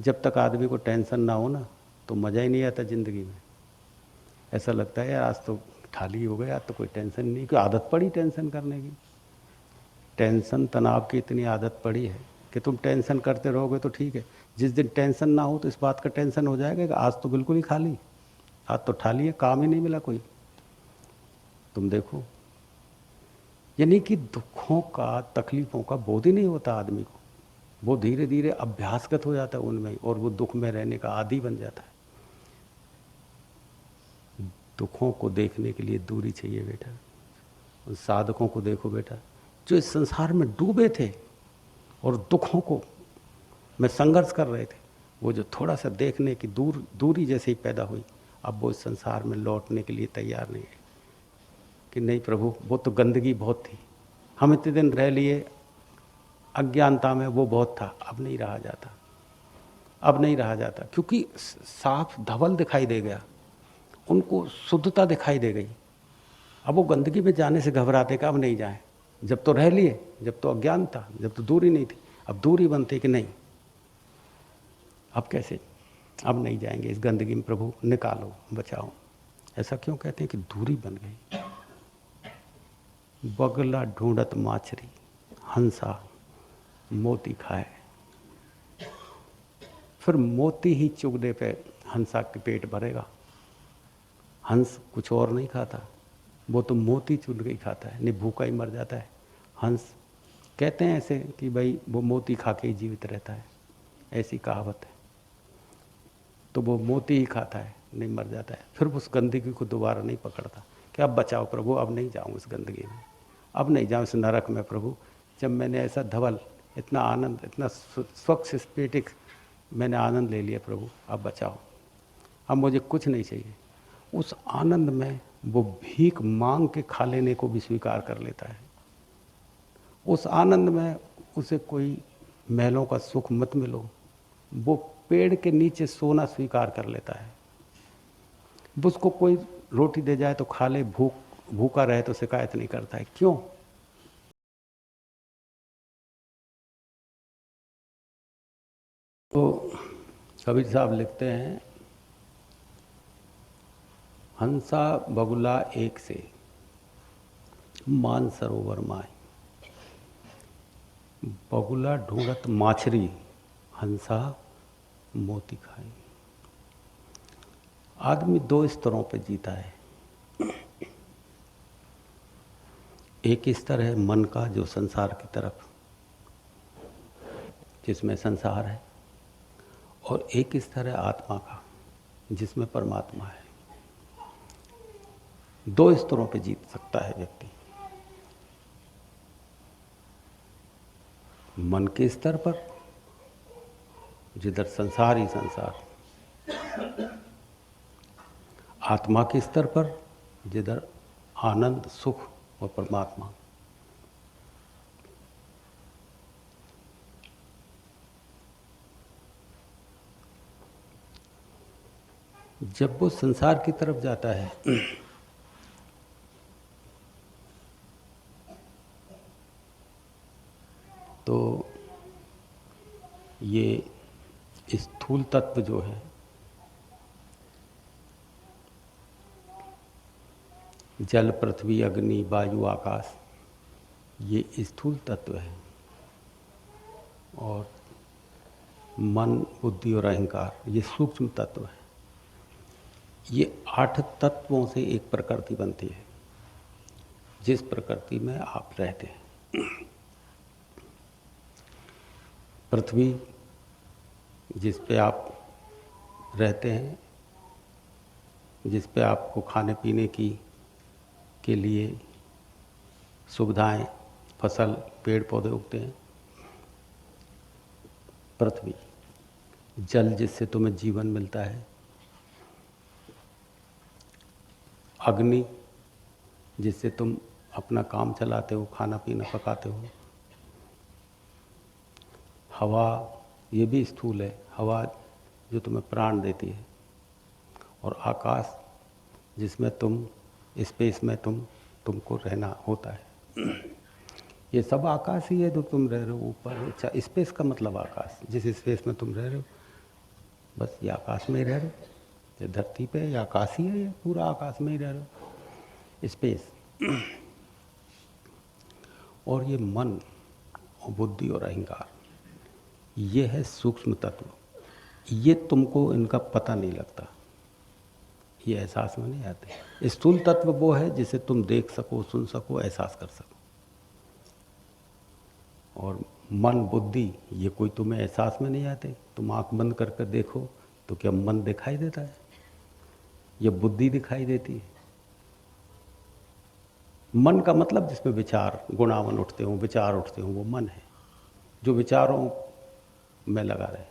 जब तक आदमी को टेंशन ना हो ना तो मज़ा ही नहीं आता ज़िंदगी में। ऐसा लगता है यार आज तो खाली हो गया, तो कोई टेंशन नहीं, कोई आदत पड़ी टेंशन करने की। टेंशन तनाव की इतनी आदत पड़ी है कि तुम टेंशन करते रहोगे तो ठीक है, जिस दिन टेंशन ना हो तो इस बात का टेंशन हो जाएगा कि आज तो बिल्कुल ही खाली, आज तो खाली है, काम ही नहीं मिला कोई। तुम देखो, यानी कि दुखों का, तकलीफों का बोध ही नहीं होता आदमी को। वो धीरे धीरे अभ्यासगत हो जाता है उनमें और वो दुख में रहने का आदी बन जाता है। दुखों को देखने के लिए दूरी चाहिए बेटा। उन साधकों को देखो बेटा, जो इस संसार में डूबे थे और दुखों को में संघर्ष कर रहे थे, वो जो थोड़ा सा देखने की दूरी जैसे ही पैदा हुई, अब वो इस संसार में लौटने के लिए तैयार नहीं है कि नहीं प्रभु वो तो गंदगी बहुत थी, हम इतने दिन रह लिए अज्ञानता में, वो बहुत था, अब नहीं रहा जाता, अब नहीं रहा जाता, क्योंकि साफ धवल दिखाई दे गया, उनको शुद्धता दिखाई दे गई। अब वो गंदगी में जाने से घबराते कि अब नहीं जाए, जब तो रह लिए, जब तो अज्ञान था, जब तो दूरी नहीं थी, अब दूरी बनती कि नहीं अब कैसे, अब नहीं जाएंगे इस गंदगी में, प्रभु निकालो बचाओ। ऐसा क्यों कहते हैं कि दूरी बन गई। बगला ढूंढत माछरी, हंसा मोती खाए। फिर मोती ही चुगने पे हंसा के पेट भरेगा। हंस कुछ और नहीं खाता, वो तो मोती चुन के ही खाता है, नहीं भूखा ही मर जाता है। हंस कहते हैं ऐसे कि भाई वो मोती खा के ही जीवित रहता है, ऐसी कहावत है। तो वो मोती ही खाता है, नहीं मर जाता है, फिर उस गंदगी को दोबारा नहीं पकड़ता कि अब बचाओ प्रभु, अब नहीं जाऊँ इस गंदगी में, अब नहीं जाऊँ इस नरक में प्रभु। जब मैंने ऐसा धवल, इतना आनंद, इतना स्वच्छ स्फटिक मैंने आनंद ले लिया प्रभु, अब बचाओ, अब मुझे कुछ नहीं चाहिए। उस आनंद में वो भीख मांग के खा लेने को भी स्वीकार कर लेता है। उस आनंद में उसे कोई महलों का सुख मत मिलो, वो पेड़ के नीचे सोना स्वीकार कर लेता है। उसको कोई रोटी दे जाए तो खा ले, भूखा रहे तो शिकायत नहीं करता है। क्यों? तो कबीर साहब लिखते हैं, हंसा बगुला एक से मान सरोवर माए। बगुला ढूंढत माछरी, हंसा मोती खाए। आदमी दो स्तरों पे जीता है। एक स्तर है मन का, जो संसार की तरफ, जिसमें संसार है, और एक स्तर है आत्मा का, जिसमें परमात्मा है। दो स्तरों पे जीत सकता है व्यक्ति। मन के स्तर पर, जिधर संसार ही संसार, आत्मा के स्तर पर, जिधर आनंद, सुख और परमात्मा। जब वो संसार की तरफ जाता है तो ये स्थूल तत्व जो है, जल, पृथ्वी, अग्नि, वायु, आकाश, ये स्थूल तत्व है। और मन, बुद्धि और अहंकार, ये सूक्ष्म तत्व है। ये 8 तत्वों से एक प्रकृति बनती है, जिस प्रकृति में आप रहते हैं। पृथ्वी, जिस पे आप रहते हैं, जिस पे आपको खाने पीने की के लिए सुविधाएं, फसल, पेड़ पौधे उगते हैं। पृथ्वी। जल, जिससे तुम्हें जीवन मिलता है। अग्नि, जिससे तुम अपना काम चलाते हो, खाना पीना पकाते हो। हवा, ये भी स्थूल है, हवा जो तुम्हें प्राण देती है। और आकाश, जिसमें तुम, स्पेस में तुमको रहना होता है। ये सब आकाश ही है जो तुम रह रहे हो ऊपर। अच्छा, स्पेस का मतलब आकाश, जिस स्पेस में तुम रह रहे हो, बस ये आकाश में ही रह रहे हो, ये धरती पे या आकाश ही है, ये पूरा आकाश में ही रह रहे हो, स्पेस। और ये मन और बुद्धि और अहंकार, ये है सूक्ष्म तत्व। ये तुमको इनका पता नहीं लगता, ये एहसास में नहीं आते। स्थूल तत्व वो है जिसे तुम देख सको, सुन सको, एहसास कर सको। और मन बुद्धि ये कोई तुम्हें एहसास में नहीं आते। तुम आंख बंद करके देखो तो क्या मन दिखाई देता है? ये बुद्धि दिखाई देती है। मन का मतलब जिसमें विचार गुणावन उठते हों, विचार उठते हों, वो मन है जो विचारों में लगा रहे।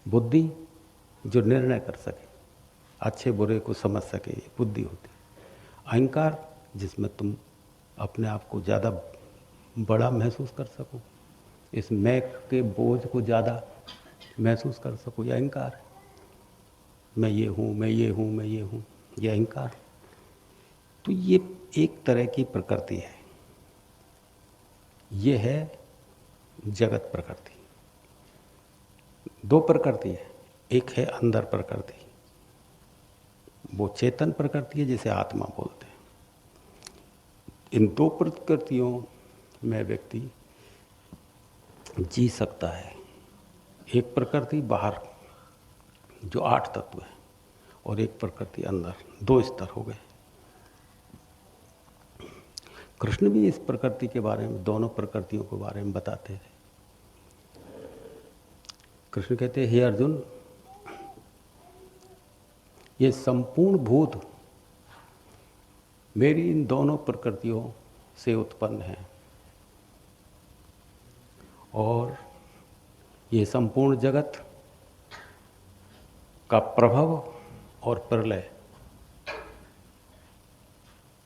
बुद्धि जो निर्णय कर सके, अच्छे बुरे को समझ सके, ये बुद्धि होती है। अहंकार जिसमें तुम अपने आप को ज़्यादा बड़ा महसूस कर सको, इस मैं के बोझ को ज़्यादा महसूस कर सको, यह अहंकार है। मैं ये हूँ, मैं ये हूँ, मैं ये हूँ, यह अहंकार। तो ये एक तरह की प्रकृति है। ये है जगत प्रकृति। दो प्रकृति है, एक है अंदर प्रकृति, वो चेतन प्रकृति है जिसे आत्मा बोलते हैं। इन दो प्रकृतियों में व्यक्ति जी सकता है। एक प्रकृति बाहर जो 8 तत्व है, और एक प्रकृति अंदर, 2 स्तर हो गए। कृष्ण भी इस प्रकृति के बारे में, दोनों प्रकृतियों के बारे में बताते हैं। कृष्ण कहते हैं, हे अर्जुन, ये संपूर्ण भूत मेरी इन दोनों प्रकृतियों से उत्पन्न है, और ये संपूर्ण जगत का प्रभव और प्रलय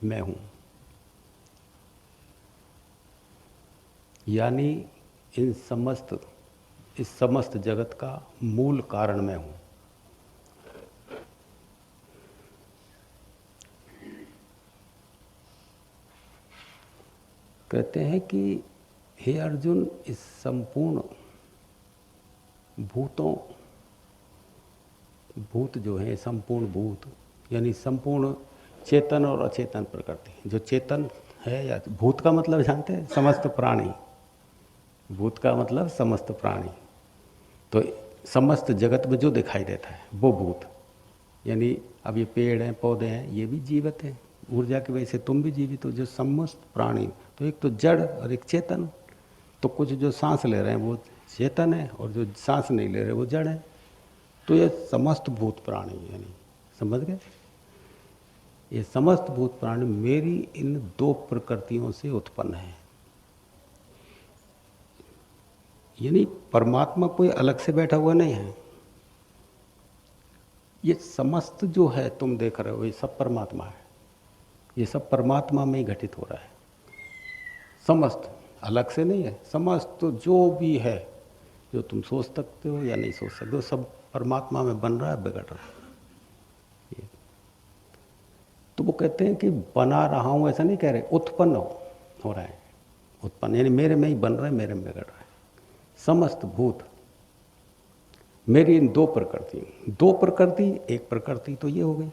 मैं हूँ। यानी इस समस्त जगत का मूल कारण मैं हूँ। कहते हैं कि हे अर्जुन, इस संपूर्ण भूत जो है, संपूर्ण भूत यानी संपूर्ण चेतन और अचेतन प्रकृति। जो चेतन है, या भूत का मतलब जानते हैं, समस्त प्राणी। भूत का मतलब समस्त प्राणी। तो समस्त जगत में जो दिखाई देता है वो भूत। यानी अब ये पेड़ हैं, पौधे हैं, ये भी जीवित हैं, ऊर्जा की वजह से तुम भी जीवित हो। जो समस्त प्राणी, तो एक तो जड़ और एक चेतन। तो कुछ जो सांस ले रहे हैं वो चेतन है, और जो सांस नहीं ले रहे वो जड़ है। तो ये समस्त भूत प्राणी, यानी समझ गए, ये समस्त भूत प्राणी मेरी इन 2 प्रकृतियों से उत्पन्न है। यानी परमात्मा कोई अलग से बैठा हुआ नहीं है। ये समस्त जो है तुम देख रहे हो, ये सब परमात्मा है। ये सब परमात्मा में ही घटित हो रहा है। समस्त अलग से नहीं है। समस्त तो जो भी है, जो तुम सोच सकते हो या नहीं सोच सकते हो, सब परमात्मा में बन रहा है, बिगड़ रहा है। तो वो कहते हैं कि बना रहा हूं, ऐसा नहीं कह रहे, उत्पन्न हो रहा है। उत्पन्न यानी मेरे में ही बन रहा है, मेरे में बिगड़ रहा है। समस्त भूत मेरी इन 2 प्रकृति, 2 प्रकृति, एक प्रकृति तो ये हो गई,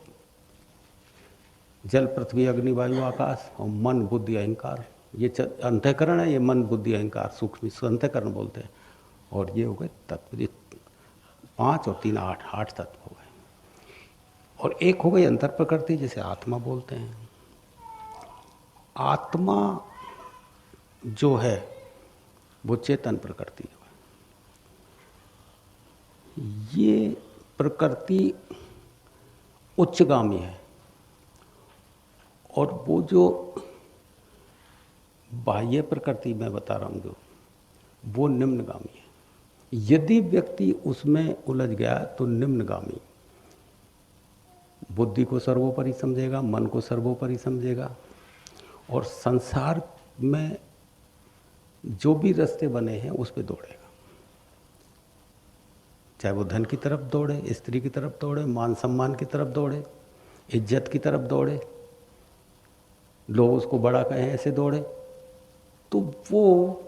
जल पृथ्वी अग्नि वायु आकाश, और मन बुद्धि अहंकार। ये अंतःकरण है, ये मन बुद्धि अहंकार, सूक्ष्म अंतःकरण बोलते हैं। और ये हो गए तत्व, ये 5 और 3 8 तत्व हो गए। और एक हो गई अंतर प्रकृति जिसे आत्मा बोलते हैं। आत्मा जो है वो चेतन प्रकृति है। ये प्रकृति उच्चगामी है, और वो जो बाह्य प्रकृति मैं बता रहा हूँ जो, वो निम्नगामी है। यदि व्यक्ति उसमें उलझ गया तो निम्नगामी, बुद्धि को सर्वोपरि समझेगा, मन को सर्वोपरि समझेगा, और संसार में जो भी रास्ते बने हैं उस पर दौड़ेगा। चाहे वो धन की तरफ दौड़े, स्त्री की तरफ दौड़े, मान सम्मान की तरफ दौड़े, इज्जत की तरफ दौड़े, लोग उसको बड़ा कहें ऐसे दौड़े, तो वो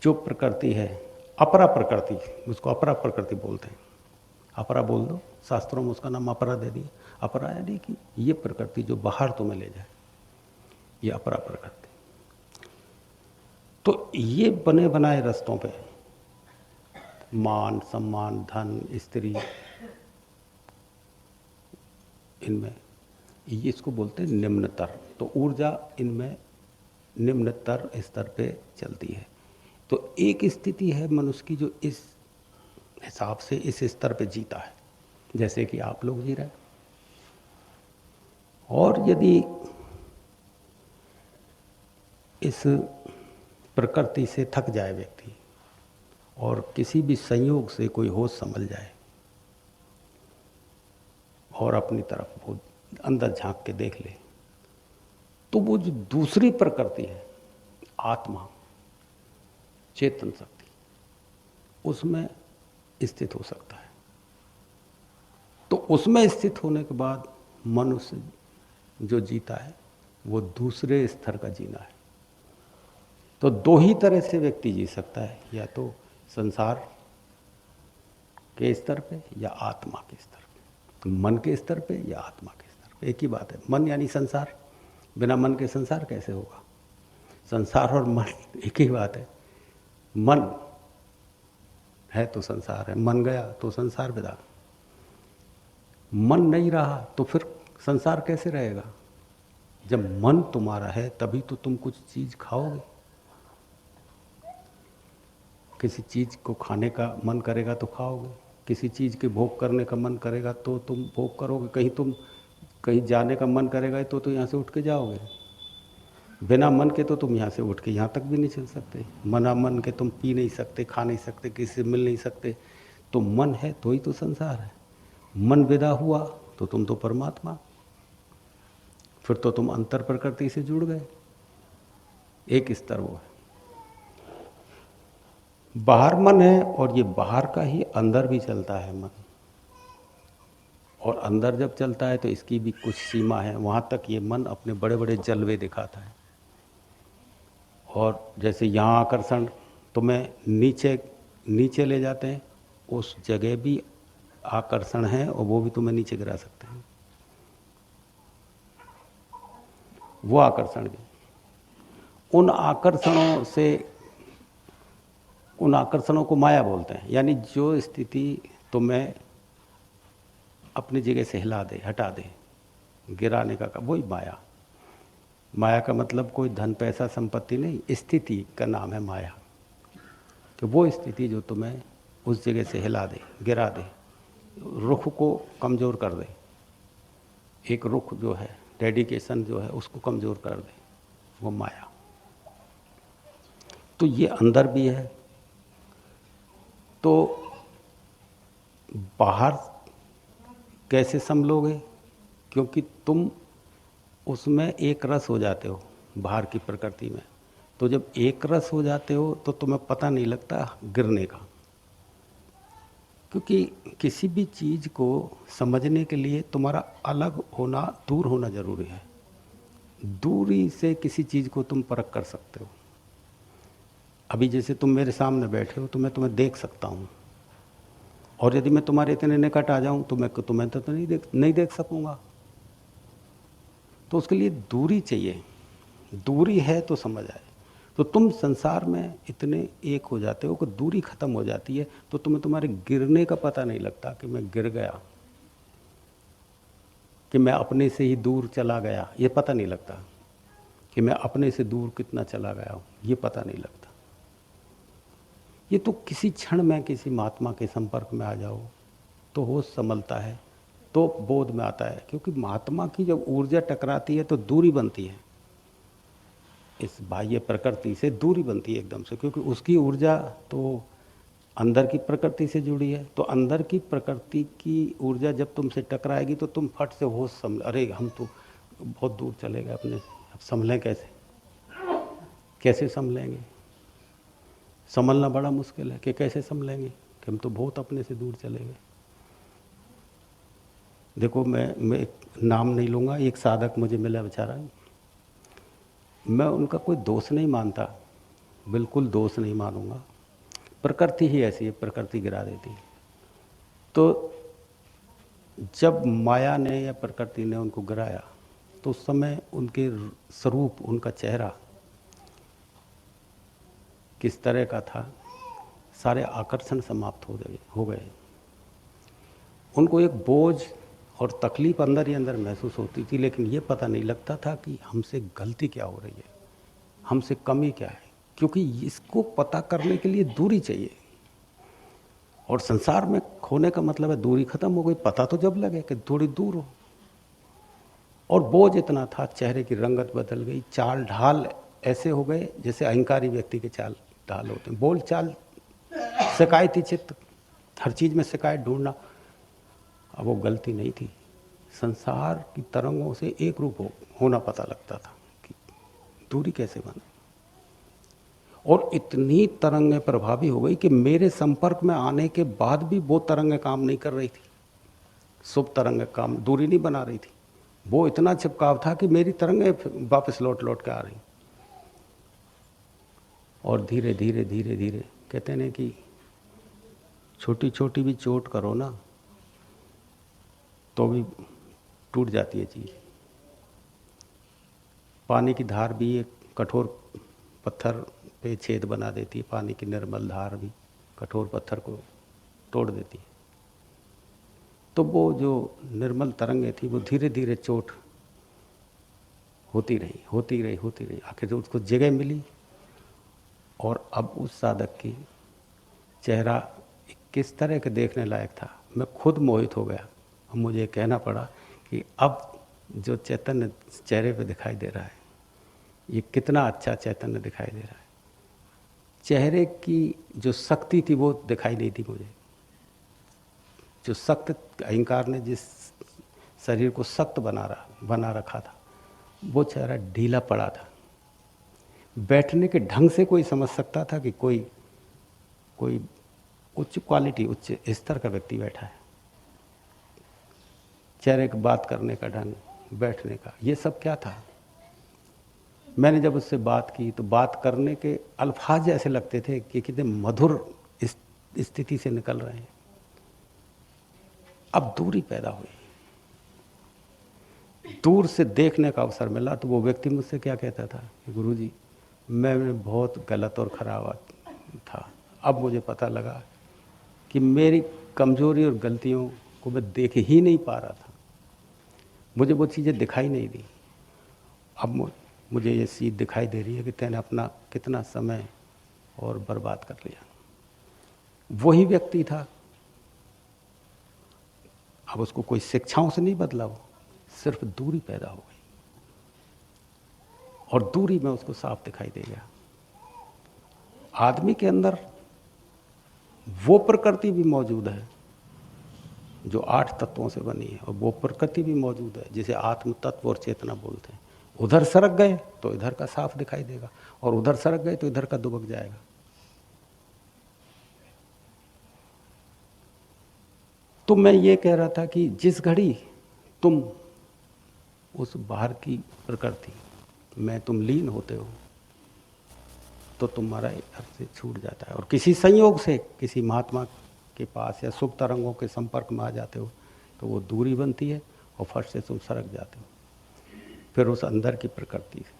जो प्रकृति है अपरा प्रकृति, उसको अपरा प्रकृति बोलते हैं। अपरा बोल दो, शास्त्रों में उसका नाम अपरा दे दिया। अपरा यानी कि ये प्रकृति जो बाहर तुम्हें ले जाए, ये अपरा प्रकृति। तो ये बने बनाए रास्तों पे मान सम्मान धन स्त्री, इनमें ये इसको बोलते हैं निम्नतर। तो ऊर्जा इनमें निम्नतर स्तर पे चलती है। तो एक स्थिति है मनुष्य की जो इस हिसाब से इस स्तर पे जीता है, जैसे कि आप लोग जी रहे हैं। और यदि इस प्रकृति से थक जाए व्यक्ति और किसी भी संयोग से कोई होश संभल जाए और अपनी तरफ वो अंदर झांक के देख ले, तो वो जो दूसरी प्रकृति है आत्मा, चेतन शक्ति, उसमें स्थित हो सकता है। तो उसमें स्थित होने के बाद मनुष्य जो जीता है वो दूसरे स्तर का जीना है। तो दो ही तरह से व्यक्ति जी सकता है, या तो संसार के स्तर पे या आत्मा के स्तर पे, मन के स्तर पे या आत्मा के स्तर पे, एक ही बात है। मन यानी संसार, बिना मन के संसार कैसे होगा? संसार और मन एक ही बात है। मन है तो संसार है, मन गया तो संसार विदा। मन नहीं रहा तो फिर संसार कैसे रहेगा? जब मन तुम्हारा है तभी तो तुम कुछ चीज खाओगे। किसी चीज को खाने का मन करेगा तो खाओगे, किसी चीज के भोग करने का मन करेगा तो तुम भोग करोगे, कहीं जाने का मन करेगा तो यहाँ से उठ के जाओगे। बिना मन के तो तुम यहाँ से उठ के यहाँ तक भी नहीं चल सकते। मना मन के तुम पी नहीं सकते, खा नहीं सकते, किसी से मिल नहीं सकते। तो मन है तो ही तो संसार है। मन विदा हुआ तो तुम तो परमात्मा, फिर तो तुम अंतर प्रकृति से जुड़ गए। एक स्तर वो है। बाहर मन है और ये बाहर का ही अंदर भी चलता है मन, और अंदर जब चलता है तो इसकी भी कुछ सीमा है। वहाँ तक ये मन अपने बड़े बड़े जलवे दिखाता है। और जैसे यहाँ आकर्षण तुम्हें नीचे ले जाते हैं, उस जगह भी आकर्षण है और वो भी तुम्हें नीचे गिरा सकते हैं। वो आकर्षण भी, उन आकर्षणों को माया बोलते हैं। यानी जो स्थिति तुम्हें अपनी जगह से हिला दे, हटा दे, गिराने का वही माया। माया का मतलब कोई धन पैसा संपत्ति नहीं, स्थिति का नाम है माया। कि वो स्थिति जो तुम्हें उस जगह से हिला दे, गिरा दे, रुख को कमज़ोर कर दे। एक रुख जो है, डेडिकेशन जो है, उसको कमज़ोर कर दे, वो माया। तो ये अंदर भी है। तो बाहर कैसे संभलोगे? क्योंकि तुम उसमें एक रस हो जाते हो बाहर की प्रकृति में। तो जब एक रस हो जाते हो तो तुम्हें पता नहीं लगता गिरने का। क्योंकि किसी भी चीज़ को समझने के लिए तुम्हारा अलग होना, दूर होना जरूरी है। दूरी से किसी चीज़ को तुम परख कर सकते हो। अभी जैसे तुम मेरे सामने बैठे हो तो मैं तुम्हें देख सकता हूँ, और यदि मैं तुम्हारे इतने निकट आ जाऊँ तो मैं तुम्हें तो नहीं देख सकूँगा। तो उसके लिए दूरी चाहिए। दूरी है तो समझ आए। तो तुम संसार में इतने एक हो जाते हो कि दूरी खत्म हो जाती है, तो तुम्हें तुम्हारे गिरने का पता नहीं लगता कि मैं गिर गया, कि मैं अपने से ही दूर चला गया। ये पता नहीं लगता कि मैं अपने से दूर कितना चला गया हूँ, ये पता नहीं लगता। ये तो किसी क्षण में किसी महात्मा के संपर्क में आ जाओ तो होश संभलता है, तो बोध में आता है। क्योंकि महात्मा की जब ऊर्जा टकराती है तो दूरी बनती है, इस बाह्य प्रकृति से दूरी बनती है एकदम से। क्योंकि उसकी ऊर्जा तो अंदर की प्रकृति से जुड़ी है। तो अंदर की प्रकृति की ऊर्जा जब तुमसे टकराएगी तो तुम फट से होश संभल, अरे हम तो बहुत दूर चले गए अपने, अब संभलें कैसे संभलेंगे? संभलना बड़ा मुश्किल है कि कैसे संभलेंगे, कि हम तो बहुत अपने से दूर चले गए। देखो मैं नाम नहीं लूँगा, एक साधक मुझे मिला बेचारा, मैं उनका कोई दोष नहीं मानता, बिल्कुल दोष नहीं मानूंगा, प्रकृति ही ऐसी है, प्रकृति गिरा देती है। तो जब माया ने या प्रकृति ने उनको गिराया तो उस समय उनके स्वरूप, उनका चेहरा किस तरह का था, सारे आकर्षण समाप्त हो गए। उनको एक बोझ और तकलीफ अंदर ही अंदर महसूस होती थी, लेकिन ये पता नहीं लगता था कि हमसे गलती क्या हो रही है, हमसे कमी क्या है, क्योंकि इसको पता करने के लिए दूरी चाहिए। और संसार में खोने का मतलब है दूरी खत्म हो गई, पता तो जब लगे कि थोड़ी दूर हो। और बोझ इतना था, चेहरे की रंगत बदल गई, चाल ढाल ऐसे हो गए जैसे अहंकारी व्यक्ति के चाल ढाल होते हैं, बोल चाल, शिकायती चित्त, हर चीज में शिकायत ढूंढना। अब वो गलती नहीं थी, संसार की तरंगों से एक रूप होना पता लगता था कि दूरी कैसे बने। और इतनी तरंगें प्रभावी हो गई कि मेरे संपर्क में आने के बाद भी वो तरंगें काम नहीं कर रही थी, शुभ तरंगें काम, दूरी नहीं बना रही थी। वो इतना चिपकाव था कि मेरी तरंगें वापस लौट लौट के आ रही। और धीरे धीरे धीरे धीरे, कहते हैं कि छोटी छोटी भी चोट करो ना तो भी टूट जाती है चीज़। पानी की धार भी एक कठोर पत्थर पे छेद बना देती है, पानी की निर्मल धार भी कठोर पत्थर को तोड़ देती है। तो वो जो निर्मल तरंगें थी वो धीरे धीरे चोट होती रही, आखिर जो उसको जगह मिली। और अब उस साधक की चेहरा किस तरह के देखने लायक था, मैं खुद मोहित हो गया। मुझे कहना पड़ा कि अब जो चैतन्य चेहरे पे दिखाई दे रहा है, ये कितना अच्छा चैतन्य दिखाई दे रहा है। चेहरे की जो शक्ति थी वो दिखाई नहीं थी मुझे। जो सख्त अहंकार ने जिस शरीर को सख्त बना रखा था, वो चेहरा ढीला पड़ा था। बैठने के ढंग से कोई समझ सकता था कि कोई उच्च क्वालिटी, उच्च स्तर का व्यक्ति बैठा है। चेहरे की बात करने का ढंग, बैठने का, ये सब क्या था। मैंने जब उससे बात की तो बात करने के अल्फाज ऐसे लगते थे कि कितने मधुर स्थिति से निकल रहे हैं। अब दूरी पैदा हुई, दूर से देखने का अवसर मिला तो वो व्यक्ति मुझसे क्या कहता था कि गुरुजी, मैं बहुत गलत और खराब था। अब मुझे पता लगा कि मेरी कमजोरी और गलतियों को मैं देख ही नहीं पा रहा था, मुझे वो चीज़ें दिखाई नहीं दी। अब मुझे ये चीज़ दिखाई दे रही है कि तैने अपना कितना समय और बर्बाद कर लिया। वही व्यक्ति था, अब उसको कोई शिक्षाओं से नहीं बदला, वो सिर्फ दूरी पैदा हो गई और दूरी में उसको साफ दिखाई दे गया। आदमी के अंदर वो प्रकृति भी मौजूद है जो 8 तत्वों से बनी है, और वो प्रकृति भी मौजूद है जिसे आत्म तत्व और चेतना बोलते हैं। उधर सरक गए तो इधर का साफ दिखाई देगा, और उधर सरक गए तो इधर का दुबक जाएगा। तो मैं ये कह रहा था कि जिस घड़ी तुम उस बाहर की प्रकृति में तुम लीन होते हो तो तुम्हारा इधर से छूट जाता है, और किसी संयोग से किसी महात्मा के पास या शुभ तरंगों के संपर्क में आ जाते हो तो वो दूरी बनती है और फट से तुम सरक जाते हो फिर उस अंदर की प्रकृति से।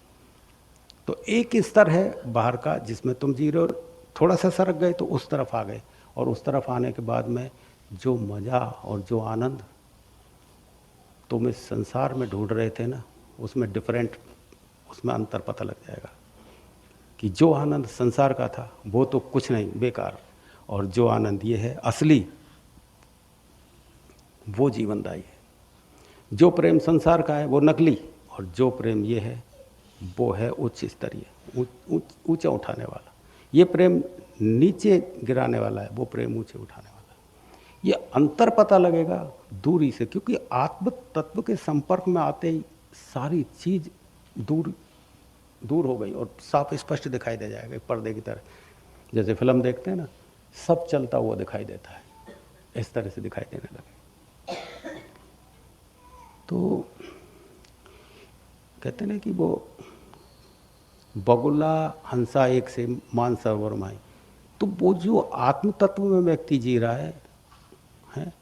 तो एक स्तर है बाहर का जिसमें तुम जी रहे हो, थोड़ा सा सरक गए तो उस तरफ आ गए, और उस तरफ आने के बाद में जो मज़ा और जो आनंद तुम इस संसार में ढूंढ रहे थे ना, उसमें डिफरेंट, उसमें अंतर पता लग जाएगा कि जो आनंद संसार का था वो तो कुछ नहीं, बेकार, और जो आनंद ये है असली, वो जीवनदायी है। जो प्रेम संसार का है वो नकली, और जो प्रेम ये है वो है उच्च स्तरीय, ऊंचा उठाने वाला। ये प्रेम नीचे गिराने वाला है, वो प्रेम ऊंचे उठाने वाला है। ये अंतर पता लगेगा दूरी से, क्योंकि आत्म तत्व के संपर्क में आते ही सारी चीज दूर हो गई और साफ स्पष्ट दिखाई दे जाएगा पर्दे की तरह। जैसे फिल्म देखते हैं ना, सब चलता हुआ दिखाई देता है, इस तरह से दिखाई देने लगे। तो कहते हैं कि वो बगुला हंसा एक से मानसरोवर माई, तो वो जो आत्म तत्व में व्यक्ति जी रहा है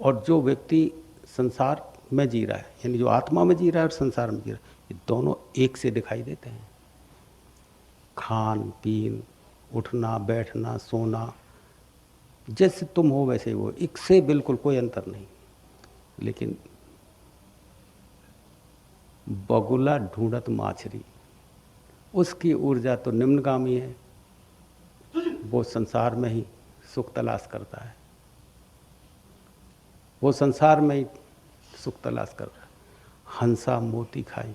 और जो व्यक्ति संसार में जी रहा है, यानी जो आत्मा में जी रहा है और संसार में जी रहा है, ये दोनों एक से दिखाई देते हैं। खान पीन, उठना बैठना सोना, जैसे तुम हो वैसे वो, एक से बिल्कुल कोई अंतर नहीं। लेकिन बगुला ढूंढत माछरी, उसकी ऊर्जा तो निम्नगामी है, वो संसार में ही सुख तलाश करता है, वो संसार में ही सुख तलाश कर रहा है। हंसा मोती खाई,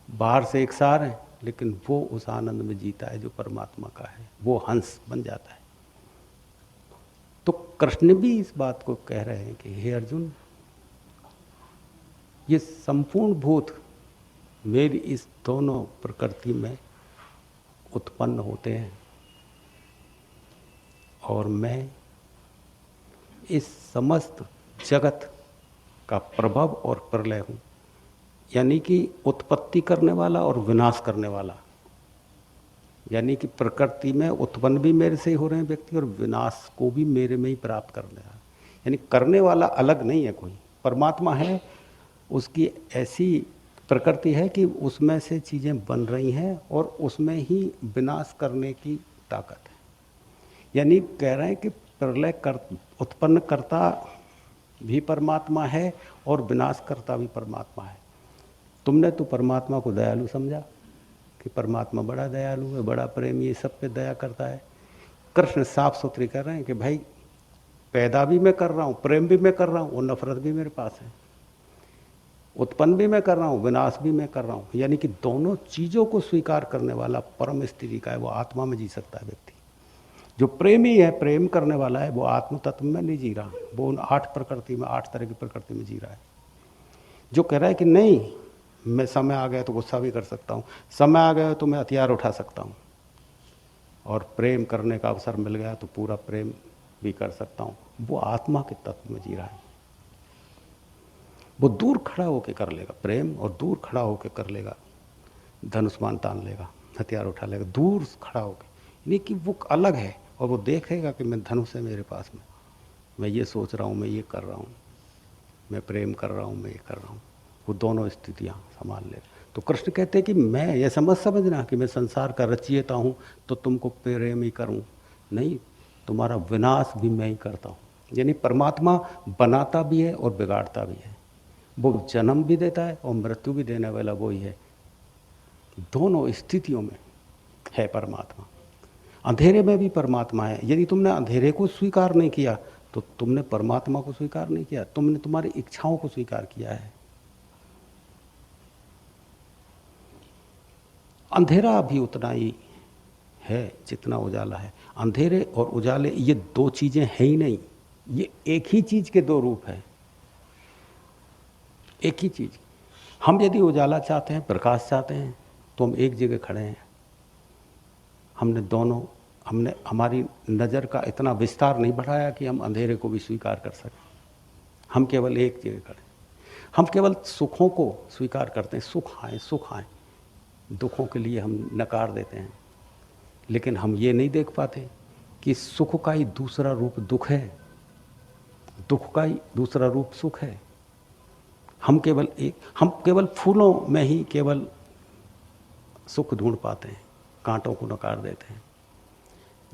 बाहर से एक सार है लेकिन वो उस आनंद में जीता है जो परमात्मा का है, वो हंस बन जाता है। तो कृष्ण भी इस बात को कह रहे हैं कि हे अर्जुन, ये संपूर्ण भूत मेरी इस दोनों प्रकृति में उत्पन्न होते हैं और मैं इस समस्त जगत का प्रभव और प्रलय हूँ, यानी कि उत्पत्ति करने वाला और विनाश करने वाला। यानी कि प्रकृति में उत्पन्न भी मेरे से ही हो रहे हैं व्यक्ति और विनाश को भी मेरे में ही प्राप्त करने वाला, यानी करने वाला अलग नहीं है कोई, परमात्मा है, उसकी ऐसी प्रकृति है कि उसमें से चीज़ें बन रही हैं और उसमें ही विनाश करने की ताकत है। यानी कह रहे हैं कि प्रलय उत्पन्न करता भी परमात्मा है और विनाश करता भी परमात्मा है। तुमने तो परमात्मा को दयालु समझा कि परमात्मा बड़ा दयालु है, बड़ा प्रेमी है, सब पे दया करता है। कृष्ण साफ सुथरी कर रहे हैं कि भाई पैदा भी मैं कर रहा हूँ, प्रेम भी मैं कर रहा हूँ और नफरत भी मेरे पास है, उत्पन्न भी मैं कर रहा हूँ, विनाश भी मैं कर रहा हूँ। यानी कि दोनों चीज़ों को स्वीकार करने वाला परम स्थिति का है, वो आत्मा में जी सकता है व्यक्ति। जो प्रेमी है, प्रेम करने वाला है, वो आत्म तत्व में नहीं जी रहा, वो उन 8 प्रकृति में, 8 तरह की प्रकृति में जी रहा है। जो कह रहा है कि नहीं, मैं समय आ गया तो गुस्सा भी कर सकता हूँ, समय आ गया तो मैं हथियार उठा सकता हूँ, और प्रेम करने का अवसर मिल गया तो पूरा प्रेम भी कर सकता हूँ, वो आत्मा के तत्व में जी रहा है। वो दूर खड़ा होकर कर लेगा प्रेम, और दूर खड़ा होकर कर लेगा, धनुष्मान तान लेगा, हथियार उठा लेगा, दूर खड़ा होकर, यानी कि वो अलग है। और वो देखेगा कि मैं धनुष है मेरे पास में, मैं ये सोच रहा हूँ, मैं ये कर रहा हूँ, मैं प्रेम कर रहा हूँ, मैं ये कर रहा हूँ, वो दोनों स्थितियाँ संभाल लेगा। तो कृष्ण कहते हैं कि मैं ये समझना कि मैं संसार का रचयिता हूँ तो तुमको प्रेम ही करूँ, नहीं, तुम्हारा विनाश भी मैं ही करता हूँ। यानी परमात्मा बनाता भी है और बिगाड़ता भी है, वो जन्म भी देता है और मृत्यु भी देने वाला वो ही है। दोनों स्थितियों में है परमात्मा। अंधेरे में भी परमात्मा है। यदि तुमने अंधेरे को स्वीकार नहीं किया तो तुमने परमात्मा को स्वीकार नहीं किया, तुमने तुम्हारी इच्छाओं को स्वीकार किया है। अंधेरा भी उतना ही है जितना उजाला है। अंधेरे और उजाले ये दो चीजें हैं ही नहीं, ये एक ही चीज के दो रूप हैं, एक ही चीज। हम यदि उजाला चाहते हैं, प्रकाश चाहते हैं, तो हम एक जगह खड़े हैं। हमने हमारी नज़र का इतना विस्तार नहीं बढ़ाया कि हम अंधेरे को भी स्वीकार कर सकें। हम केवल एक जगह खड़े, हम केवल सुखों को स्वीकार करते हैं, सुख आए, दुखों के लिए हम नकार देते हैं। लेकिन हम ये नहीं देख पाते कि सुख का ही दूसरा रूप दुख है, दुख का ही दूसरा रूप सुख है। हम केवल फूलों में ही केवल सुख ढूंढ पाते हैं, कांटों को नकार देते हैं।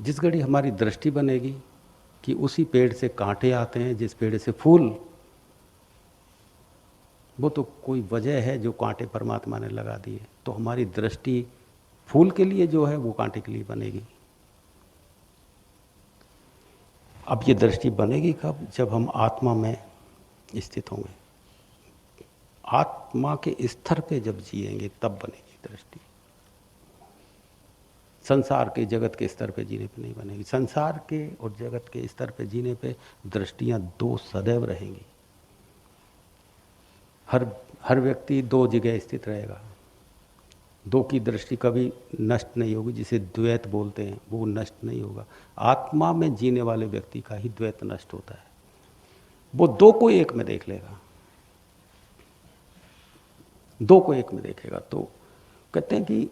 जिस घड़ी हमारी दृष्टि बनेगी कि उसी पेड़ से कांटे आते हैं जिस पेड़ से फूल, वो तो कोई वजह है जो कांटे परमात्मा ने लगा दिए, तो हमारी दृष्टि फूल के लिए जो है वो कांटे के लिए बनेगी। अब ये दृष्टि बनेगी कब? जब हम आत्मा में स्थित होंगे, आत्मा के स्तर पे जब जिएंगे तब बनेगी दृष्टि। संसार के जगत के स्तर पे जीने पे नहीं बनेगी। संसार के और जगत के स्तर पे जीने पे दृष्टियां दो सदैव रहेंगी। हर व्यक्ति दो जगह स्थित रहेगा, दो की दृष्टि कभी नष्ट नहीं होगी, जिसे द्वैत बोलते हैं वो नष्ट नहीं होगा। आत्मा में जीने वाले व्यक्ति का ही द्वैत नष्ट होता है, वो दो को एक में देख लेगा, दो को एक में देखेगा। तो कहते हैं कि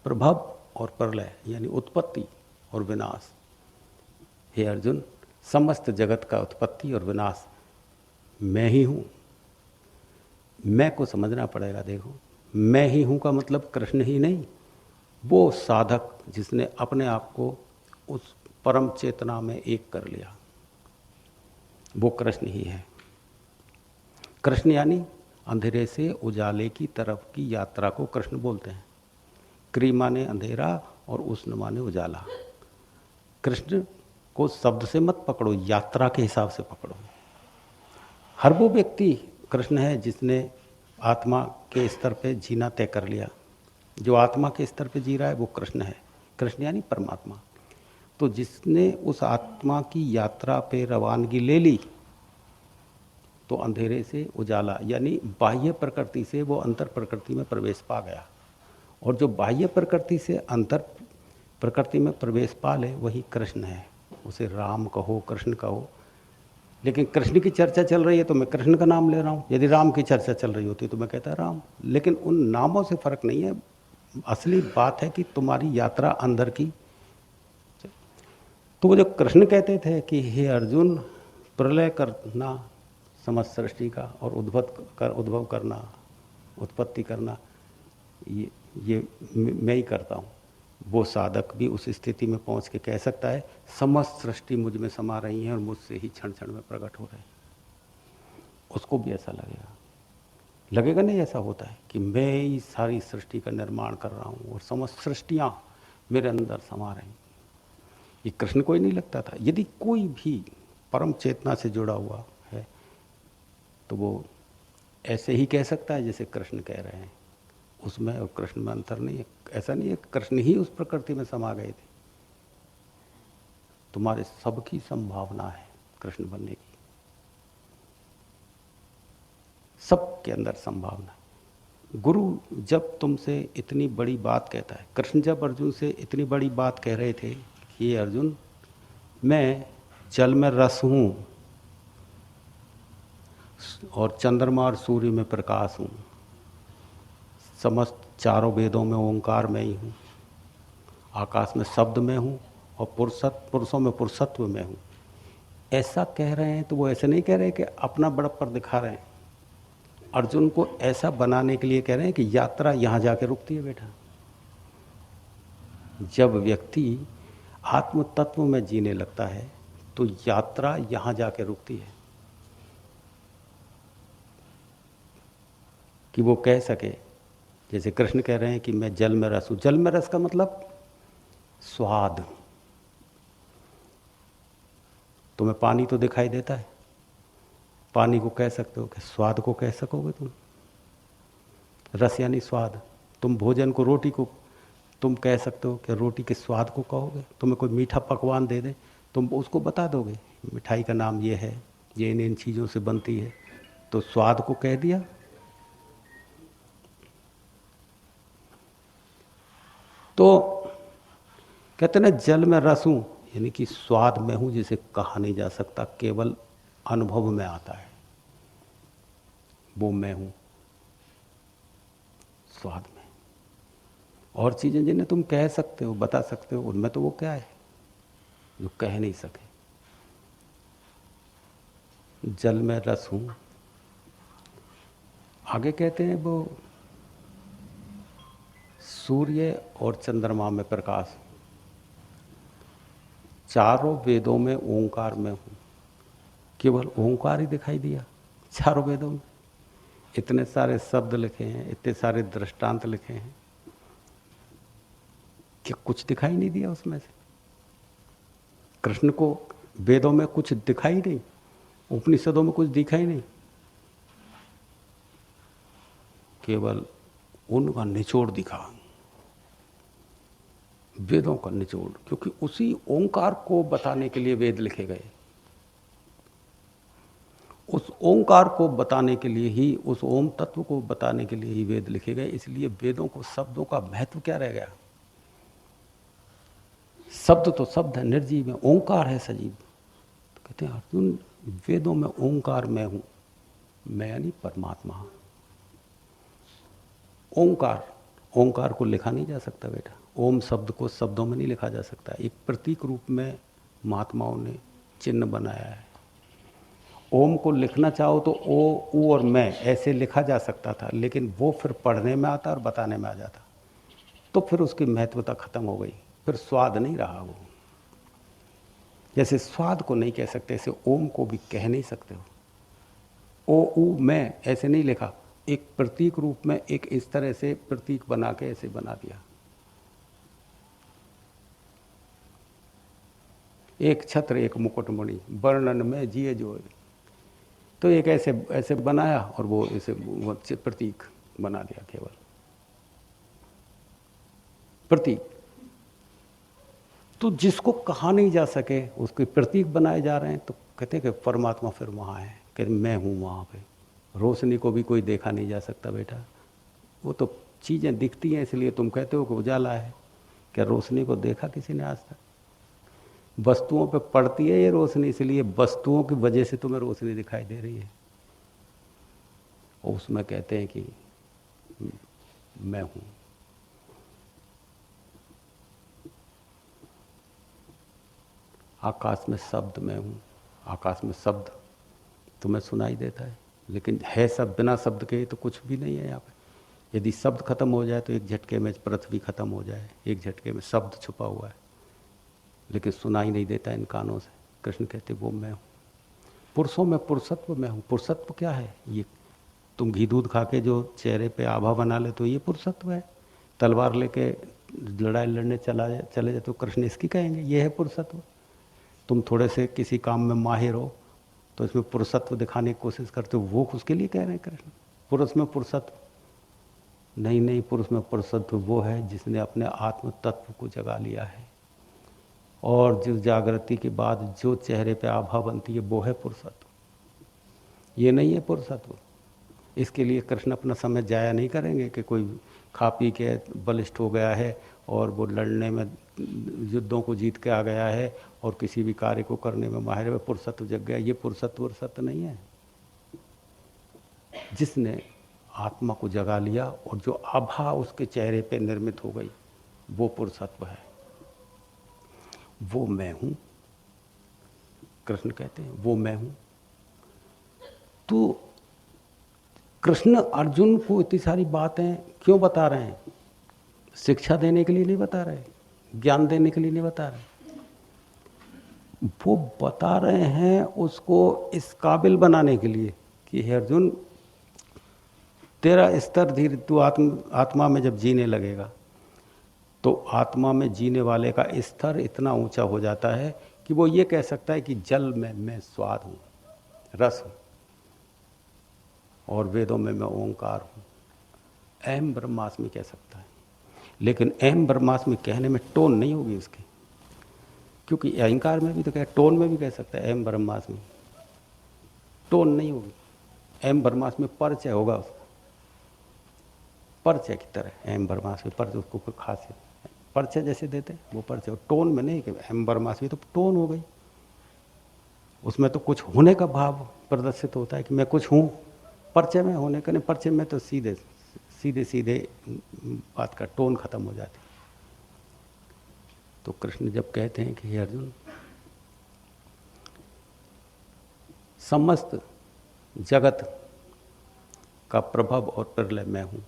प्रभव और प्रलय यानी उत्पत्ति और विनाश। हे अर्जुन, समस्त जगत का उत्पत्ति और विनाश मैं ही हूँ। मैं को समझना पड़ेगा। देखो, मैं ही हूँ का मतलब कृष्ण ही नहीं, वो साधक जिसने अपने आप को उस परम चेतना में एक कर लिया, वो कृष्ण ही है। कृष्ण यानी अंधेरे से उजाले की तरफ की यात्रा को कृष्ण बोलते हैं। क्री माने अंधेरा और उष्ण माने उजाला। कृष्ण को शब्द से मत पकड़ो, यात्रा के हिसाब से पकड़ो। हर वो व्यक्ति कृष्ण है जिसने आत्मा के स्तर पे जीना तय कर लिया। जो आत्मा के स्तर पे जी रहा है वो कृष्ण है। कृष्ण यानी परमात्मा। तो जिसने उस आत्मा की यात्रा पे रवानगी ले ली, तो अंधेरे से उजाला यानी बाह्य प्रकृति से वो अंतर प्रकृति में प्रवेश पा गया। और जो बाह्य प्रकृति से अंतर प्रकृति में प्रवेश पा ले वही कृष्ण है। उसे राम कहो, कृष्ण कहो। लेकिन कृष्ण की चर्चा चल रही है तो मैं कृष्ण का नाम ले रहा हूँ। यदि राम की चर्चा चल रही होती तो मैं कहता राम। लेकिन उन नामों से फर्क नहीं है। असली बात है कि तुम्हारी यात्रा अंदर की। तो वो जो कृष्ण कहते थे कि हे अर्जुन, प्रलय करना समस्त सृष्टि का और उद्भव करना, उत्पत्ति करना, ये मैं ही करता हूँ। वो साधक भी उस स्थिति में पहुँच के कह सकता है समस्त सृष्टि मुझ में समा रही है और मुझसे ही क्षण क्षण में प्रकट हो रहे हैं। उसको भी ऐसा लगेगा नहीं? ऐसा होता है कि मैं ही सारी सृष्टि का निर्माण कर रहा हूँ और समस्त सृष्टियाँ मेरे अंदर समा रही। ये कृष्ण को ही नहीं लगता था। यदि कोई भी परम चेतना से जुड़ा हुआ है तो वो ऐसे ही कह सकता है जैसे कृष्ण कह रहे हैं। उसमें और कृष्ण में अंतर नहीं है। ऐसा नहीं है कृष्ण ही उस प्रकृति में समा गए थे। तुम्हारे सबकी संभावना है कृष्ण बनने की, सबके अंदर संभावना है। गुरु जब तुमसे इतनी बड़ी बात कहता है, कृष्ण जब अर्जुन से इतनी बड़ी बात कह रहे थे कि अर्जुन, मैं जल में रस हूँ और चंद्रमा और सूर्य में प्रकाश हूँ, समस्त चारों वेदों में ओंकार में ही हूँ, आकाश में शब्द में हूँ और पुरुषों में पुरुषत्व में हूँ। ऐसा कह रहे हैं तो वो ऐसे नहीं कह रहे कि अपना बड़प्पन दिखा रहे हैं। अर्जुन को ऐसा बनाने के लिए कह रहे हैं कि यात्रा यहाँ जाके रुकती है बेटा। जब व्यक्ति आत्म तत्व में जीने लगता है तो यात्रा यहाँ जाके रुकती है कि वो कह सके, जैसे कृष्ण कह रहे हैं कि मैं जल में रस हूँ। जल में रस का मतलब स्वाद। तुम्हें पानी तो दिखाई देता है, पानी को कह सकते हो कि स्वाद को कह सकोगे तुम? रस यानी स्वाद। तुम भोजन को, रोटी को तुम कह सकते हो कि रोटी के स्वाद को कहोगे? तुम्हें कोई मीठा पकवान दे दे, तुम उसको बता दोगे मिठाई का नाम ये है, ये इन चीज़ों से बनती है, तो स्वाद को कह दिया। तो कहते ना जल में रस हूँ, यानी कि स्वाद में हूँ जिसे कहा नहीं जा सकता, केवल अनुभव में आता है, वो मैं हूँ स्वाद में। और चीज़ें जिन्हें तुम कह सकते हो, बता सकते हो, उनमें तो वो क्या है जो कह नहीं सके। जल में रस हूँ। आगे कहते हैं वो सूर्य और चंद्रमा में प्रकाश, चारों वेदों में ओंकार में हूँ। केवल ओंकार ही दिखाई दिया चारों वेदों में? इतने सारे शब्द लिखे हैं, इतने सारे दृष्टांत लिखे हैं, क्या कुछ दिखाई नहीं दिया उसमें से? कृष्ण को वेदों में कुछ दिखाई नहीं, उपनिषदों में कुछ दिखाई नहीं, केवल उनका निचोड़ दिखा, वेदों का निचोड़। क्योंकि उसी ओंकार को बताने के लिए वेद लिखे गए। उस ओंकार को बताने के लिए ही, उस ओम तत्व को बताने के लिए ही वेद लिखे गए। इसलिए वेदों को, शब्दों का महत्व क्या रह गया? शब्द तो शब्द है, निर्जीव है, ओंकार है सजीव। तो कहते हैं अर्जुन, वेदों में ओंकार मैं हूं, मैं यानी परमात्मा। ओंकार ओंकार को लिखा नहीं जा सकता बेटा। ओम शब्द को शब्दों में नहीं लिखा जा सकता। एक प्रतीक रूप में महात्माओं ने चिन्ह बनाया है। ओम को लिखना चाहो तो ओ, ऊ और मैं ऐसे लिखा जा सकता था, लेकिन वो फिर पढ़ने में आता और बताने में आ जाता, तो फिर उसकी महत्वता खत्म हो गई, फिर स्वाद नहीं रहा वो। जैसे स्वाद को नहीं कह सकते, ऐसे ओम को भी कह नहीं सकते हो। ओ, ऊ, मैं ऐसे नहीं लिखा, एक प्रतीक रूप में एक इस तरह से प्रतीक बना के ऐसे बना दिया। एक छत्र एक मुकुटमणि वर्णन में जिए जो, तो एक ऐसे ऐसे बनाया और वो ऐसे प्रतीक बना दिया, केवल प्रतीक। तो जिसको कहा नहीं जा सके उसके प्रतीक बनाए जा रहे हैं, तो कहते हैं कि परमात्मा फिर वहाँ है, कहते मैं हूँ वहाँ पे। रोशनी को भी कोई देखा नहीं जा सकता बेटा, वो तो चीज़ें दिखती हैं, इसलिए तुम कहते हो कि उजाला है। क्या रोशनी को देखा किसी ने आज तक? वस्तुओं पे पड़ती है ये रोशनी, इसलिए वस्तुओं की वजह से तुम्हें रोशनी दिखाई दे रही है। और उसमें कहते हैं कि मैं हूँ। आकाश में शब्द मैं हूँ, आकाश में शब्द तुम्हें सुनाई देता है, लेकिन है सब बिना शब्द के तो कुछ भी नहीं है यहाँ पे। यदि शब्द खत्म हो जाए तो एक झटके में पृथ्वी खत्म हो जाए, एक झटके में शब्द छुपा हुआ है, लेकिन सुनाई नहीं देता इन कानों से। कृष्ण कहते वो मैं हूँ। पुरुषों में पुरुषत्व मैं हूँ। पुरुषत्व क्या है? ये तुम घी दूध खा के जो चेहरे पे आभा बना ले तो ये पुरुषत्व है। तलवार लेके लड़ाई लड़ने चले जाए तो कृष्ण इसकी कहेंगे ये है पुरुषत्व। तुम थोड़े से किसी काम में माहिर हो तो इसमें पुरुषत्व दिखाने की कोशिश करते हो, वो उसके लिए कह रहे हैं कृष्ण। पुरुष में पुरुषत्व नहीं, पुरुष में पुरुषत्व वो है जिसने अपने आत्म तत्व को जगा लिया है, और जिस जागृति के बाद जो चेहरे पे आभा बनती है वो है पुरुषत्व। ये नहीं है पुरुषत्व। इसके लिए कृष्ण अपना समय जाया नहीं करेंगे कि कोई खा पी के बलिष्ठ हो गया है और वो लड़ने में युद्धों को जीत के आ गया है और किसी भी कार्य को करने में माहिर है, पुरुषत्व जग गया। ये पुरुषत्व नहीं है। जिसने आत्मा को जगा लिया और जो आभा उसके चेहरे पे निर्मित हो गई वो पुरुषत्व है, वो मैं हूं। कृष्ण कहते हैं वो मैं हूं। तो कृष्ण अर्जुन को इतनी सारी बातें क्यों बता रहे हैं? शिक्षा देने के लिए नहीं बता रहे, ज्ञान देने के लिए नहीं बता रहे, वो बता रहे हैं उसको इस काबिल बनाने के लिए कि हे अर्जुन, तेरा स्तर धीरे तू आत्मा में जब जीने लगेगा तो आत्मा में जीने वाले का स्तर इतना ऊंचा हो जाता है कि वो ये कह सकता है कि जल में मैं स्वाद हूँ, रस हूँ, और वेदों में मैं ओंकार हूँ। अहम ब्रह्मास्मि कह सकता है, लेकिन अहम ब्रह्मास्मि कहने में टोन नहीं होगी उसकी, क्योंकि अहंकार में भी तो टोन में भी कह सकता है अहम ब्रह्मास्मि, टोन नहीं होगी। अहम ब्रह्मास्मि परिचय होगा उसका, परिचय की तरह अहम ब्रह्मास्मि, परिचय उसको कोई खासियत, परिचय जैसे देते हैं वो परिचय। टोन में नहीं कि अहम ब्रह्मास्मि तो टोन हो गई, उसमें तो कुछ होने का भाव प्रदर्शित होता है कि मैं कुछ हूँ। परिचय में होने का नहीं, परिचय में तो सीधे बात का टोन खत्म हो जाती। तो कृष्ण जब कहते हैं कि हे अर्जुन, समस्त जगत का प्रभाव और प्रलय मैं हूँ,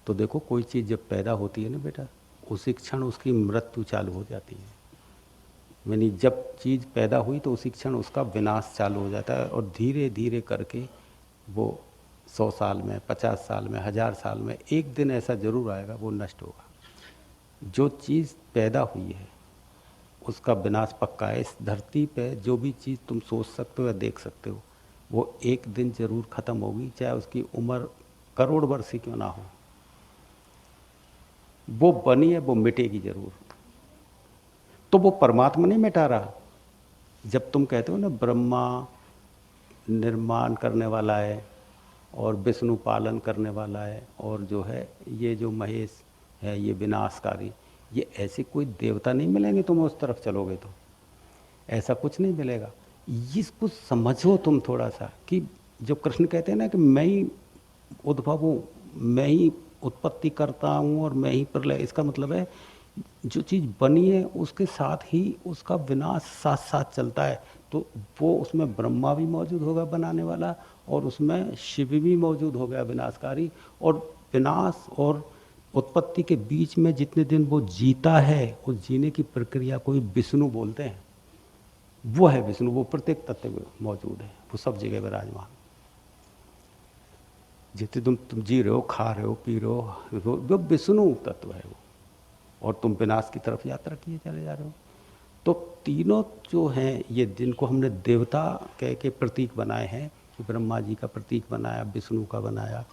तो देखो कोई चीज़ जब पैदा होती है ना बेटा, उसी क्षण उसकी मृत्यु चालू हो जाती है। यानी जब चीज़ पैदा हुई तो उसी क्षण उसका विनाश चालू हो जाता है, और धीरे धीरे करके वो 100 साल में, 50 साल में, 1000 साल में एक दिन ऐसा जरूर आएगा वो नष्ट होगा। जो चीज़ पैदा हुई है उसका विनाश पक्का है। इस धरती पे जो भी चीज़ तुम सोच सकते हो या देख सकते हो वो एक दिन जरूर खत्म होगी, चाहे उसकी उम्र करोड़ वर्ष ही क्यों ना हो। वो बनी है, वो मिटेगी जरूर। तो वो परमात्मा नहीं मिटा रहा। जब तुम कहते हो ना ब्रह्मा निर्माण करने वाला है और विष्णु पालन करने वाला है, और जो है ये जो महेश है ये विनाशकारी, ये ऐसे कोई देवता नहीं मिलेंगे तुम्हें उस तरफ चलोगे तो, ऐसा कुछ नहीं मिलेगा। इसको समझो तुम थोड़ा सा कि जो कृष्ण कहते हैं ना कि मैं ही उद्भव हूँ, मैं ही उत्पत्ति करता हूँ और मैं ही प्रलय, इसका मतलब है जो चीज़ बनी है उसके साथ ही उसका विनाश साथ साथ चलता है। तो वो उसमें ब्रह्मा भी मौजूद होगा बनाने वाला, और उसमें शिव भी मौजूद हो गया विनाशकारी। और विनाश और उत्पत्ति के बीच में जितने दिन वो जीता है, उस जीने की प्रक्रिया को ही विष्णु बोलते हैं। वो है विष्णु, वो प्रत्येक तत्व में मौजूद है, वो सब जगह विराजमान। जितने तुम जी रहे हो, खा रहे हो, पी रहे हो, वो विष्णु तत्व है वो, और तुम विनाश की तरफ यात्रा किए चले जा रहे हो। तो तीनों जो हैं ये, जिनको हमने देवता कह के प्रतीक बनाए हैं, ब्रह्मा जी का प्रतीक बनाया, विष्णु का बनाया,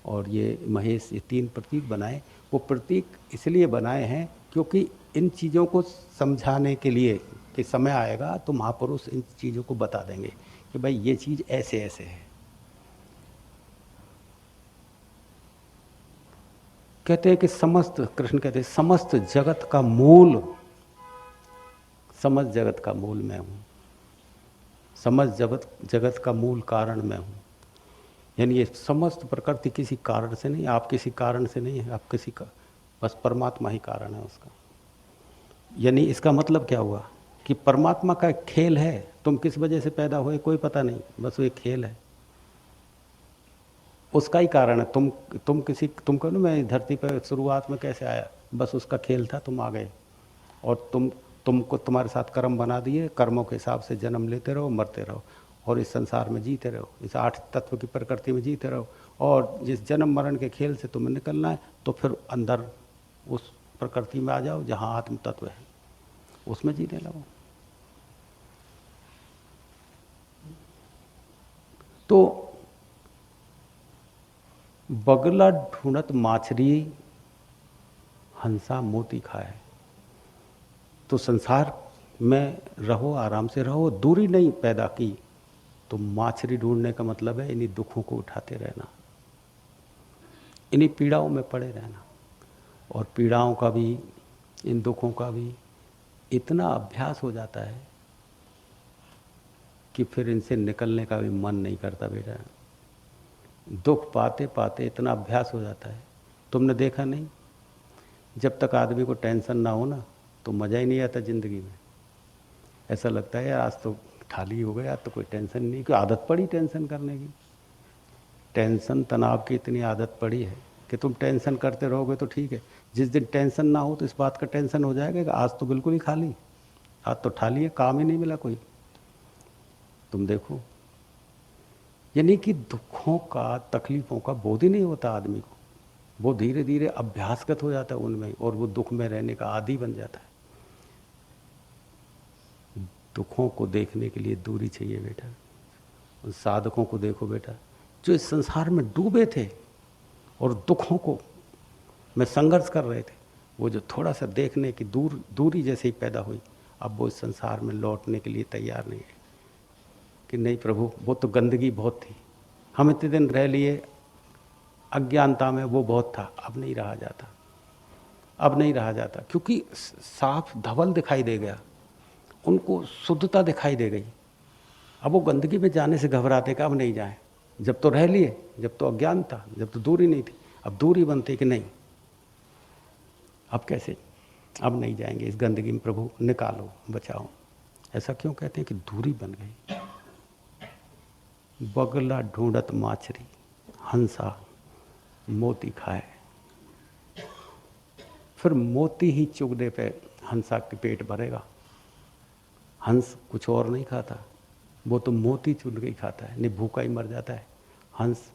और ये महेश, ये तीन प्रतीक बनाए। वो प्रतीक इसलिए बनाए हैं क्योंकि इन चीज़ों को समझाने के लिए कि समय आएगा तो महापुरुष इन चीज़ों को बता देंगे कि भाई ये चीज़ ऐसे ऐसे है। कहते हैं कि समस्त, कृष्ण कहते हैं समस्त जगत का मूल, समस्त जगत का मूल मैं हूँ, समस्त जगत का मूल कारण मैं हूँ। यानी ये समस्त प्रकृति किसी कारण से नहीं, आप किसी कारण से नहीं है, आप किसी का, बस परमात्मा ही कारण है उसका। यानी इसका मतलब क्या हुआ कि परमात्मा का एक खेल है, तुम किस वजह से पैदा हुए कोई पता नहीं, बस वो एक खेल है, उसका ही कारण है। तुम कहो ना मैं धरती पर शुरुआत में कैसे आया, बस उसका खेल था, तुम आ गए, और तुमको तुम्हारे साथ कर्म बना दिए, कर्मों के हिसाब से जन्म लेते रहो, मरते रहो, और इस संसार में जीते रहो, इस 8 तत्व की प्रकृति में जीते रहो। और जिस जन्म मरण के खेल से तुम्हें निकलना है, तो फिर अंदर उस प्रकृति में आ जाओ जहाँ आत्म तत्व है, उसमें जीने लगो। तो बगला ढूंढत माछरी, हंसा मोती खाए। तो संसार में रहो, आराम से रहो, दूरी नहीं पैदा की। तो माछरी ढूंढने का मतलब है इन्हीं दुखों को उठाते रहना, इन्हीं पीड़ाओं में पड़े रहना। और पीड़ाओं का भी, इन दुखों का भी इतना अभ्यास हो जाता है कि फिर इनसे निकलने का भी मन नहीं करता बेटा। दुख पाते पाते इतना अभ्यास हो जाता है। तुमने देखा नहीं, जब तक आदमी को टेंशन ना हो ना, तो मज़ा ही नहीं आता ज़िंदगी में। ऐसा लगता है यार आज तो खाली हो गया, तो कोई टेंशन नहीं, कोई आदत पड़ी टेंशन करने की। टेंशन तनाव की इतनी आदत पड़ी है कि तुम टेंशन करते रहोगे तो ठीक है, जिस दिन टेंशन ना हो तो इस बात का टेंशन हो जाएगा कि आज तो बिल्कुल ही खाली, आज तो खाली है, काम ही नहीं मिला कोई। तुम देखो, यानी कि दुखों का, तकलीफ़ों का बोध ही नहीं होता आदमी को। वो धीरे धीरे अभ्यासगत हो जाता है उनमें, और वो दुख में रहने का आदी बन जाता है। दुखों को देखने के लिए दूरी चाहिए बेटा। उन साधकों को देखो बेटा, जो इस संसार में डूबे थे और दुखों को में संघर्ष कर रहे थे, वो जो थोड़ा सा देखने की दूरी जैसे ही पैदा हुई, अब वो इस संसार में लौटने के लिए तैयार नहीं है कि नहीं प्रभु, वो तो गंदगी बहुत थी, हम इतने दिन रह लिए अज्ञानता में, वो बहुत था, अब नहीं रहा जाता, अब नहीं रहा जाता। क्योंकि साफ धवल दिखाई दे गया, उनको शुद्धता दिखाई दे गई। अब वो गंदगी में जाने से घबराते कि अब नहीं जाए। जब तो रह लिए, जब तो अज्ञान था, जब तो दूरी नहीं थी, अब दूरी बनती कि नहीं, अब कैसे, अब नहीं जाएंगे इस गंदगी में, प्रभु निकालो, बचाओ। ऐसा क्यों कहते हैं कि दूरी बन गई। बगला ढूंढत माछरी, हंसा मोती खाए। फिर मोती ही चुगने पे हंसा के पेट भरेगा। हंस कुछ और नहीं खाता, वो तो मोती चुन के ही खाता है, नहीं भूखा ही मर जाता है। हंस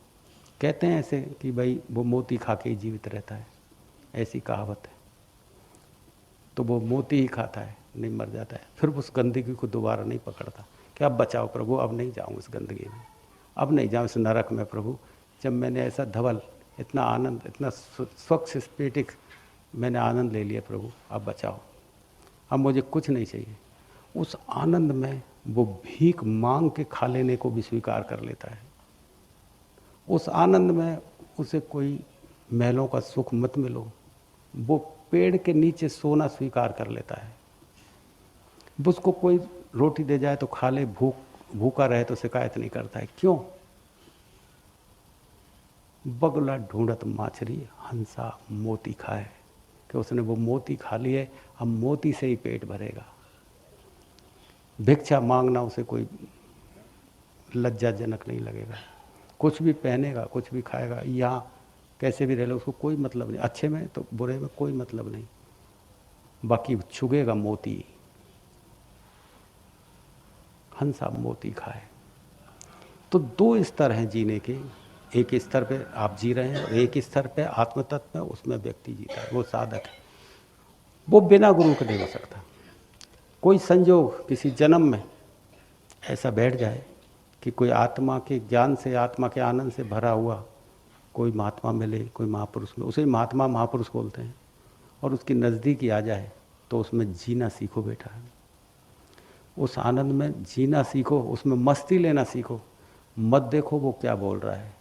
कहते हैं ऐसे कि भाई वो मोती खा के ही जीवित रहता है, ऐसी कहावत है। तो वो मोती ही खाता है, नहीं मर जाता है, फिर उस गंदगी को दोबारा नहीं पकड़ता कि अब बचाओ प्रभु, अब नहीं जाऊँ इस गंदगी में, अब नहीं जाऊँ इस नरक में प्रभु। जब मैंने ऐसा धवल, इतना आनंद, इतना स्वच्छ स्फटिक मैंने आनंद ले लिया प्रभु, अब बचाओ, अब मुझे कुछ नहीं चाहिए। उस आनंद में वो भीख मांग के खा लेने को भी स्वीकार कर लेता है। उस आनंद में उसे कोई महलों का सुख मत मिलो, वो पेड़ के नीचे सोना स्वीकार कर लेता है। उसको कोई रोटी दे जाए तो खा ले, भूखा रहे तो शिकायत नहीं करता है। क्यों? बगुला ढूंढत माछरी हंसा मोती खाए, कि उसने वो मोती खा लिए, अब मोती से ही पेट भरेगा। भिक्षा मांगना उसे कोई लज्जाजनक नहीं लगेगा। कुछ भी पहनेगा, कुछ भी खाएगा, यहाँ कैसे भी रह लो, उसको कोई मतलब नहीं, अच्छे में तो बुरे में कोई मतलब नहीं, बाकी छुगेगा मोती। हंसा मोती खाए। तो दो स्तर हैं जीने के, एक स्तर पे आप जी रहे हैं और एक स्तर पे आत्म तत्व में, उसमें व्यक्ति जीता है, वो साधक है। वो बिना गुरु के नहीं हो सकता। कोई संयोग किसी जन्म में ऐसा बैठ जाए कि कोई आत्मा के ज्ञान से, आत्मा के आनंद से भरा हुआ कोई महात्मा मिले, कोई महापुरुष मिले, उसे महात्मा महापुरुष बोलते हैं, और उसकी नज़दीकी आ जाए तो उसमें जीना सीखो बेटा। उस आनंद में जीना सीखो, उसमें मस्ती लेना सीखो। मत देखो वो क्या बोल रहा है,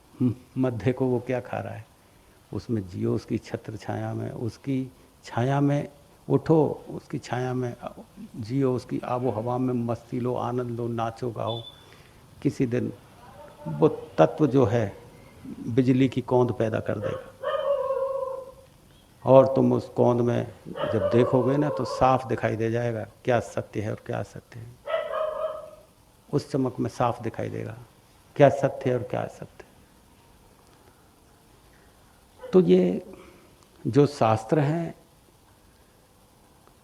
मत देखो वो क्या खा रहा है, उसमें जियो, उसकी छत्र छाया में, उसकी छाया में उठो, उसकी छाया में जियो, उसकी आबो हवा में मस्ती लो, आनंद लो, नाचो गाओ। किसी दिन वो तत्व जो है बिजली की कौंध पैदा कर देगा, और तुम उस कौंध में जब देखोगे ना तो साफ दिखाई दे जाएगा क्या सत्य है और क्या असत्य है। उस चमक में साफ दिखाई देगा क्या सत्य है और क्या असत्य है। तो ये जो शास्त्र हैं,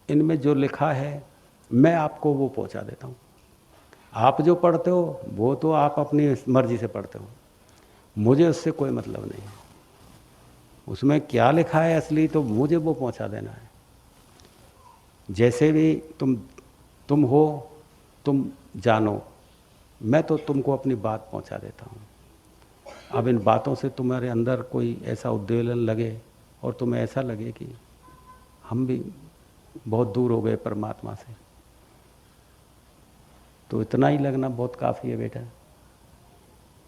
इनमें जो लिखा है मैं आपको वो पहुंचा देता हूँ। आप जो पढ़ते हो वो तो आप अपनी मर्जी से पढ़ते हो, मुझे उससे कोई मतलब नहीं है। उसमें क्या लिखा है असली, तो मुझे वो पहुंचा देना है। जैसे भी तुम हो, तुम जानो, मैं तो तुमको अपनी बात पहुंचा देता हूँ। अब इन बातों से तुम्हारे अंदर कोई ऐसा उद्वेलन लगे और तुम्हें ऐसा लगे कि हम भी बहुत दूर हो गए परमात्मा से, तो इतना ही लगना बहुत काफ़ी है बेटा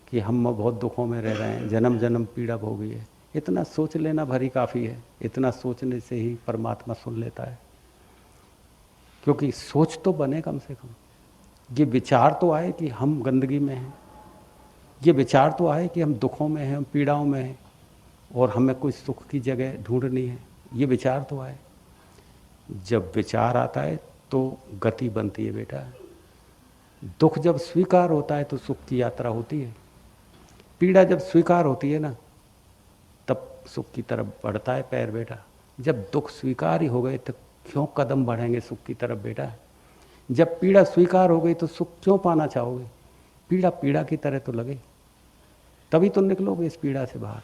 कि हम बहुत दुखों में रह रहे हैं, जन्म जन्म पीड़ा भोगी है। इतना सोच लेना भरी काफ़ी है। इतना सोचने से ही परमात्मा सुन लेता है, क्योंकि सोच तो बने कम से कम। ये विचार तो आए कि हम गंदगी में हैं, ये विचार तो आए कि हम दुखों में हैं, हम पीड़ाओं में हैं और हमें कोई सुख की जगह ढूंढनी है। ये विचार तो आए। जब विचार आता है तो गति बनती है बेटा। दुख जब स्वीकार होता है तो सुख की यात्रा होती है। पीड़ा जब स्वीकार होती है ना, तब सुख की तरफ बढ़ता है पैर बेटा। जब दुख स्वीकार ही हो गए तो क्यों कदम बढ़ेंगे सुख की तरफ बेटा। जब पीड़ा स्वीकार हो गई तो सुख क्यों पाना चाहोगे। पीड़ा पीड़ा की तरह तो लगे, तभी तो निकलोगे इस पीड़ा से बाहर।